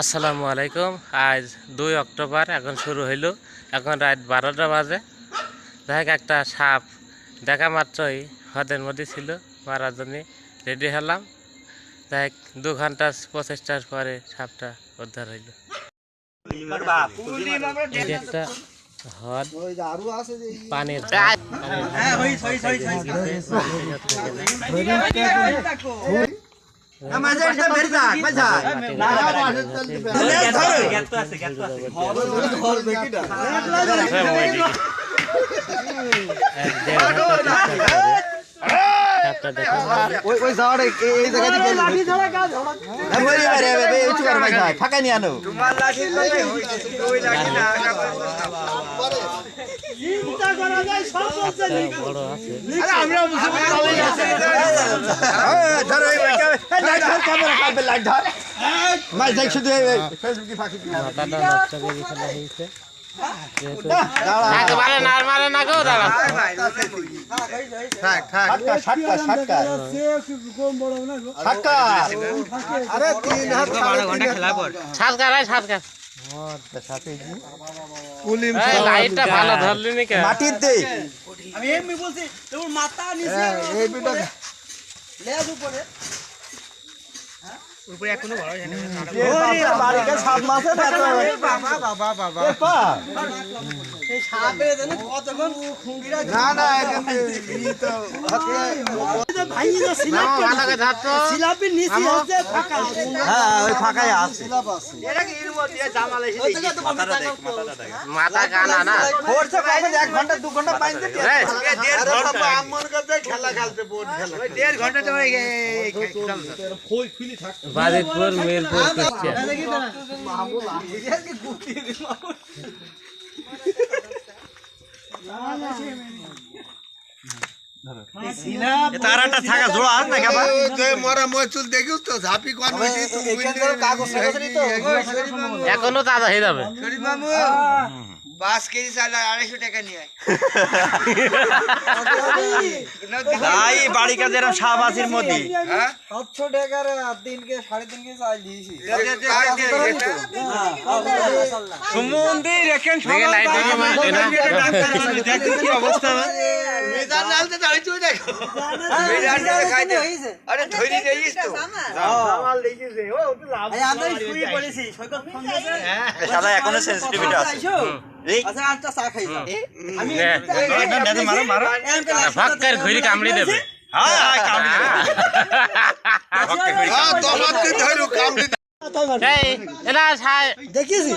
আসসালামু আলাইকুম। আজ 2 অক্টোবর, এখন শুরু হইল, এখন রাত 12টা বাজে। দেখ একটা সাপ দেখা মাত্রই হ্রদের মধ্যে ছিল, মারার জন্য রেডি হলাম। দেখ 2 ঘন্টা প্রচেষ্টার পরে সাপটা উদ্ধার হইল। এই একটা হ্রদ, পানির ফাঁকা নিয়ে আনো বড় আছে। মাথাটা নষ্ট করে ফেলা হয়েছে। লাইটটা ভালো ধরলি নি কে? মাটির দে আমি এমনি বলছি তোর মাথা নিচে এই বিটা লেজ উপরে উপরে এখনো বড় জানে বাড়িতে সাপ মাছে বাবা বাবা বাবা এই সাপে দেন কতক্ষণ খুঁড়িরা না না এই তো ভাই না সিলাপের নিচে আছে ফাঁকা হ্যাঁ ওই ফাঁকাই আছে এটা কি এর মধ্যে জামাল এসে মাথা কানা না ফোর্সে কবে 1 ঘন্টা 2 ঘন্টা পাইন দিতে এই, আম মন করতে খেলা খেলতে বোর্ড খেলা 1.5 ঘন্টা তো হয়ে গেছে বাজিতপুর মিরপুর কুষ্টিয়া। তারাটা থাকা জোড়া আছে না কেবা মরা মচুল দেখিস তো ঝাপি কোন হইছি তুমি কাগজ কাগজ তো এখনো তাজা হয়ে যাবে। শরীফ মামু 5 কেজি চাল 250 টাকা নিয়ে তাই বাড়ি কাজে এরকম শাহবাসির মধ্যে হ্যাঁ 700 টাকার দিনকে 3.5 কেজি চাল দিয়েছি সুমন্দি রেখেন দেখে লাইট দেখে মারছে না। দেখো কি অবস্থা মেজান নালতে দাঁড়িয়ে তুই দেখো মেজান খাই দে আরে ধরি দেইস তো জামাল দেইছে ও তো লাভ এই আমরা শুয়ে পড়েছি সৈকত ফোন দিয়েছে শালা এখনো সেনসিটিভিটি আছে এই আচ্ছা আটটা চা খাই যাও আমি মারো মারো ফাক্কার ঘুরি কামড়ি দেবে। হ্যাঁ হ্যাঁ কামড়ি দেবে তোমার তুই ধরু কাম এই এলা ছাই দেখিয়েছি